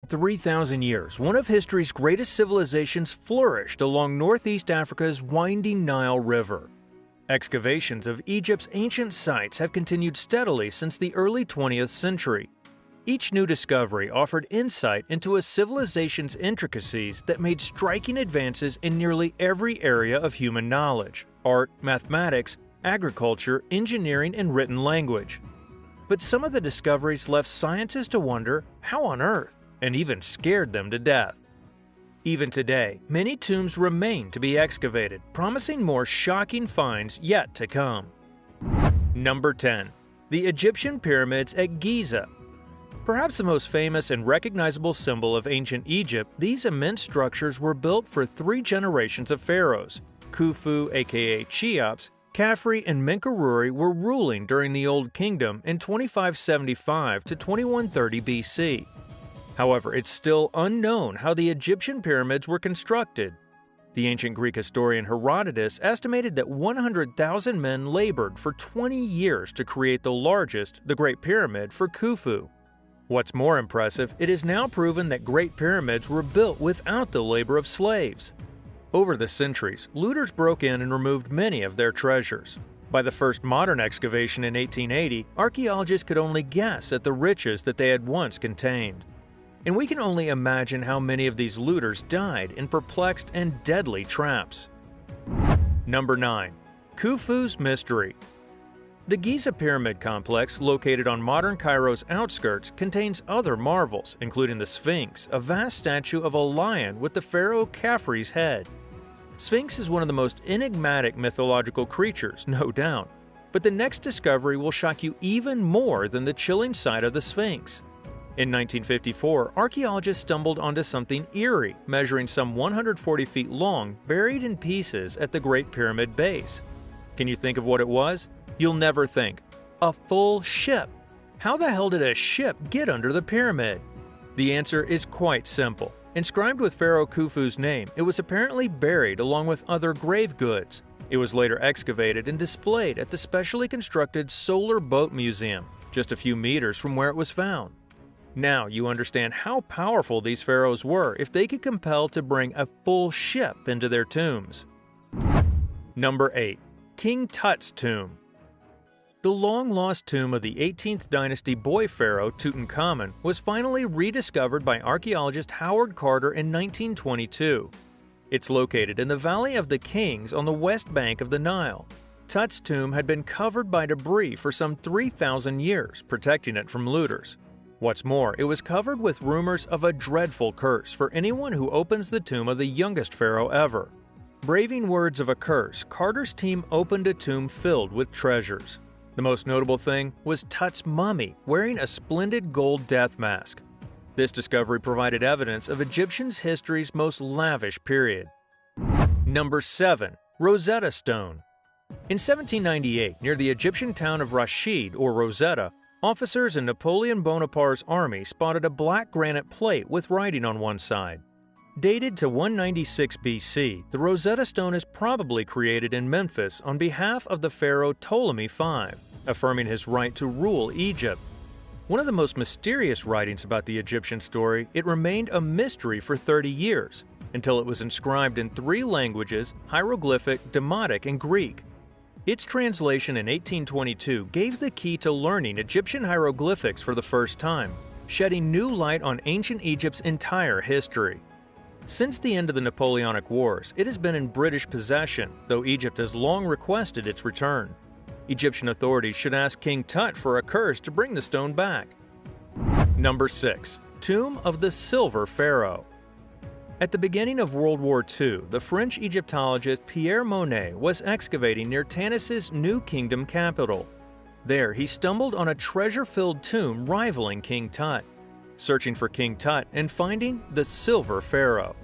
3,000 years, one of history's greatest civilizations flourished along northeast Africa's winding Nile River. Excavations of Egypt's ancient sites have continued steadily since the early 20th century. Each new discovery offered insight into a civilization's intricacies that made striking advances in nearly every area of human knowledge: art, mathematics, agriculture, engineering, and written language. But some of the discoveries left scientists to wonder how on earth, and even scared them to death. Even today, many tombs remain to be excavated, promising more shocking finds yet to come. Number 10. The Egyptian Pyramids at Giza. Perhaps the most famous and recognizable symbol of ancient Egypt, these immense structures were built for 3 generations of pharaohs. Khufu, aka Cheops, Khafre, and Menkaure were ruling during the Old Kingdom in 2575 to 2130 BC. However, it's still unknown how the Egyptian pyramids were constructed. The ancient Greek historian Herodotus estimated that 100,000 men labored for 20 years to create the largest, the Great Pyramid, for Khufu. What's more impressive, it is now proven that Great Pyramids were built without the labor of slaves. Over the centuries, looters broke in and removed many of their treasures. By the first modern excavation in 1880, archaeologists could only guess at the riches that they had once contained. And we can only imagine how many of these looters died in perplexed and deadly traps. Number 9. Khufu's Mystery. The Giza Pyramid Complex, located on modern Cairo's outskirts, contains other marvels, including the Sphinx, a vast statue of a lion with the pharaoh Khafre's head. Sphinx is one of the most enigmatic mythological creatures, no doubt, but the next discovery will shock you even more than the chilling sight of the Sphinx. In 1954, archaeologists stumbled onto something eerie, measuring some 140 feet long, buried in pieces at the Great Pyramid base. Can you think of what it was? You'll never think. A full ship! How the hell did a ship get under the pyramid? The answer is quite simple. Inscribed with Pharaoh Khufu's name, it was apparently buried along with other grave goods. It was later excavated and displayed at the specially constructed Solar Boat Museum, just a few meters from where it was found. Now you understand how powerful these pharaohs were if they could compel to bring a full ship into their tombs. Number 8. King Tut's Tomb. The long-lost tomb of the 18th dynasty boy pharaoh Tutankhamun was finally rediscovered by archaeologist Howard Carter in 1922. It's located in the Valley of the Kings on the west bank of the Nile. Tut's tomb had been covered by debris for some 3,000 years, protecting it from looters. What's more, it was covered with rumors of a dreadful curse for anyone who opens the tomb of the youngest pharaoh ever. Braving words of a curse, Carter's team opened a tomb filled with treasures. The most notable thing was Tut's mummy wearing a splendid gold death mask. This discovery provided evidence of Egyptian history's most lavish period. Number 7. Rosetta Stone. In 1798, near the Egyptian town of Rashid or Rosetta, officers in Napoleon Bonaparte's army spotted a black granite plate with writing on one side. Dated to 196 BC, the Rosetta Stone is probably created in Memphis on behalf of the pharaoh Ptolemy V, affirming his right to rule Egypt. One of the most mysterious writings about the Egyptian story, it remained a mystery for 30 years, until it was inscribed in 3 languages: hieroglyphic, Demotic, and Greek. Its translation in 1822 gave the key to learning Egyptian hieroglyphics for the first time, shedding new light on ancient Egypt's entire history. Since the end of the Napoleonic Wars, it has been in British possession, though Egypt has long requested its return. Egyptian authorities should ask King Tut for a curse to bring the stone back. Number 6. Tomb of the Silver Pharaoh. At the beginning of World War II, the French Egyptologist Pierre Monet was excavating near Tanis's New Kingdom capital. There, he stumbled on a treasure-filled tomb rivaling King Tut, searching for King Tut and finding the Silver Pharaoh.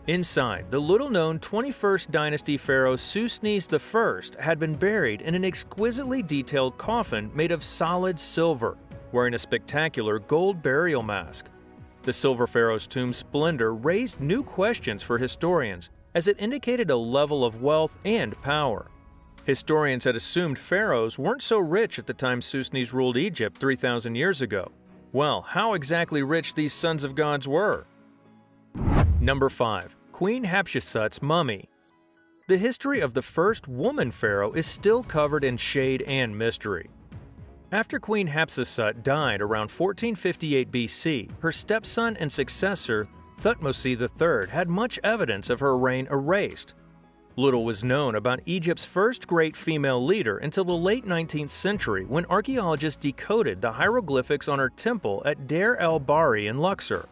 Inside, the little-known 21st dynasty pharaoh Susnes I had been buried in an exquisitely detailed coffin made of solid silver, wearing a spectacular gold burial mask. The Silver Pharaoh's tomb splendor raised new questions for historians, as it indicated a level of wealth and power. Historians had assumed pharaohs weren't so rich at the time Susnes ruled Egypt 3,000 years ago. Well, how exactly rich these sons of gods were? Number 5. Queen Hatshepsut's Mummy. The history of the first woman pharaoh is still covered in shade and mystery. After Queen Hatshepsut died around 1458 BC, her stepson and successor, Thutmose III, had much evidence of her reign erased. Little was known about Egypt's first great female leader until the late 19th century when archaeologists decoded the hieroglyphics on her temple at Deir el-Bahri in Luxor.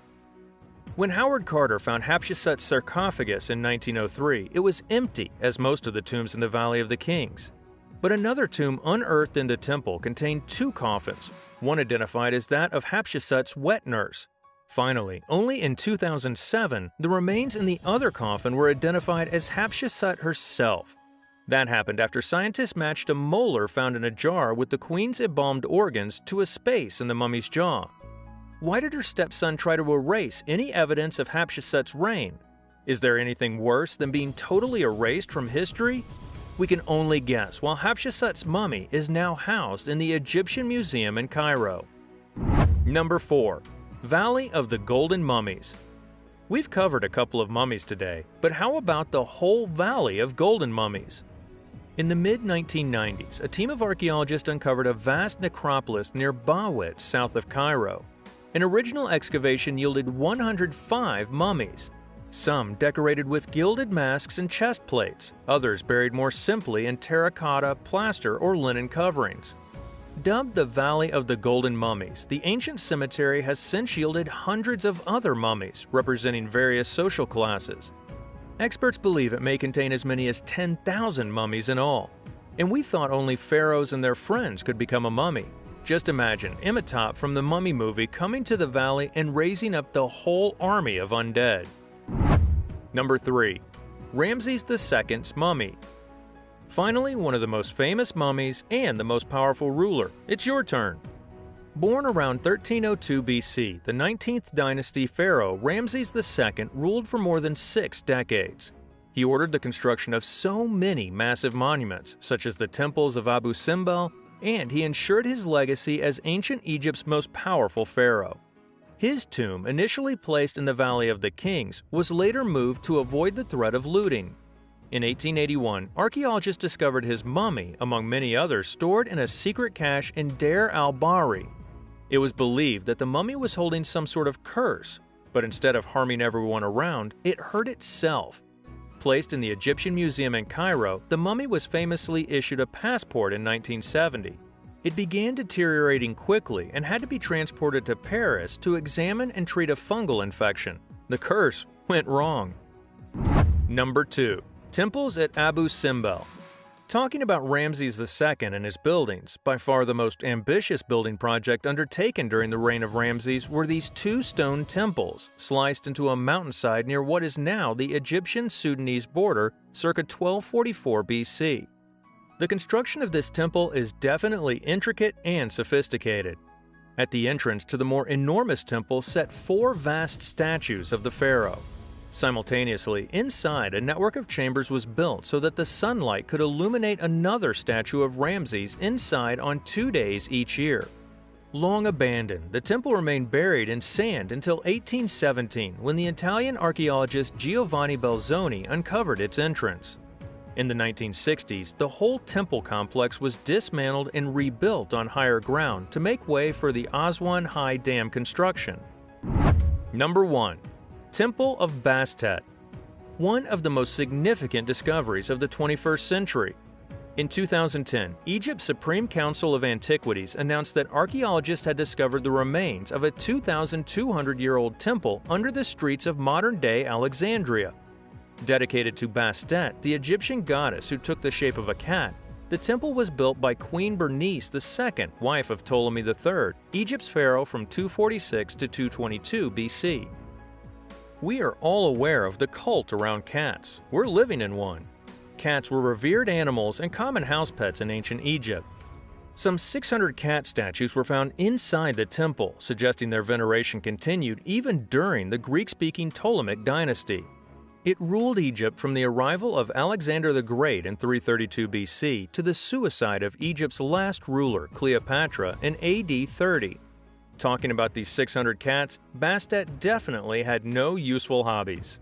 When Howard Carter found Hatshepsut's sarcophagus in 1903, it was empty, as most of the tombs in the Valley of the Kings. But another tomb unearthed in the temple contained 2 coffins, one identified as that of Hatshepsut's wet nurse. Finally, only in 2007, the remains in the other coffin were identified as Hatshepsut herself. That happened after scientists matched a molar found in a jar with the queen's embalmed organs to a space in the mummy's jaw. Why did her stepson try to erase any evidence of Hatshepsut's reign? Is there anything worse than being totally erased from history? We can only guess, while Hatshepsut's mummy is now housed in the Egyptian Museum in Cairo. Number 4. Valley of the Golden Mummies. We've covered a couple of mummies today, but how about the whole Valley of Golden Mummies? In the mid-1990s, a team of archaeologists uncovered a vast necropolis near Bawit, south of Cairo. An original excavation yielded 105 mummies, some decorated with gilded masks and chest plates, others buried more simply in terracotta, plaster, or linen coverings. Dubbed the Valley of the Golden Mummies, the ancient cemetery has since yielded hundreds of other mummies representing various social classes. Experts believe it may contain as many as 10,000 mummies in all, and we thought only pharaohs and their friends could become a mummy. Just imagine Imhotep from the Mummy movie coming to the valley and raising up the whole army of undead. Number 3. Ramses II's Mummy. Finally, one of the most famous mummies and the most powerful ruler. It's your turn. Born around 1302 BC, the 19th dynasty pharaoh Ramses II ruled for more than 6 decades. He ordered the construction of so many massive monuments, such as the temples of Abu Simbel, and he ensured his legacy as ancient Egypt's most powerful pharaoh. His tomb, initially placed in the Valley of the Kings, was later moved to avoid the threat of looting. In 1881, archaeologists discovered his mummy, among many others, stored in a secret cache in Deir el-Bahri. It was believed that the mummy was holding some sort of curse, but instead of harming everyone around, it hurt itself. Placed in the Egyptian Museum in Cairo, the mummy was famously issued a passport in 1970. It began deteriorating quickly and had to be transported to Paris to examine and treat a fungal infection. The curse went wrong. Number 2. Temples at Abu Simbel. Talking about Ramses II and his buildings, by far the most ambitious building project undertaken during the reign of Ramses were these 2 stone temples, sliced into a mountainside near what is now the Egyptian-Sudanese border circa 1244 BC. The construction of this temple is definitely intricate and sophisticated. At the entrance to the more enormous temple sat 4 vast statues of the pharaoh. Simultaneously, inside, a network of chambers was built so that the sunlight could illuminate another statue of Ramses inside on 2 days each year. Long abandoned, the temple remained buried in sand until 1817 when the Italian archaeologist Giovanni Belzoni uncovered its entrance. In the 1960s, the whole temple complex was dismantled and rebuilt on higher ground to make way for the Aswan High Dam construction. Number 1. Temple of Bastet. One of the most significant discoveries of the 21st century. In 2010, Egypt's Supreme Council of Antiquities announced that archaeologists had discovered the remains of a 2,200-year-old temple under the streets of modern-day Alexandria. Dedicated to Bastet, the Egyptian goddess who took the shape of a cat, the temple was built by Queen Bernice II, wife of Ptolemy III, Egypt's pharaoh from 246 to 222 BC. We are all aware of the cult around cats. We're living in one. Cats were revered animals and common house pets in ancient Egypt. Some 600 cat statues were found inside the temple, suggesting their veneration continued even during the Greek-speaking Ptolemaic dynasty. It ruled Egypt from the arrival of Alexander the Great in 332 BC to the suicide of Egypt's last ruler, Cleopatra, in AD 30. Talking about these 600 cats, Bastet definitely had no useful hobbies.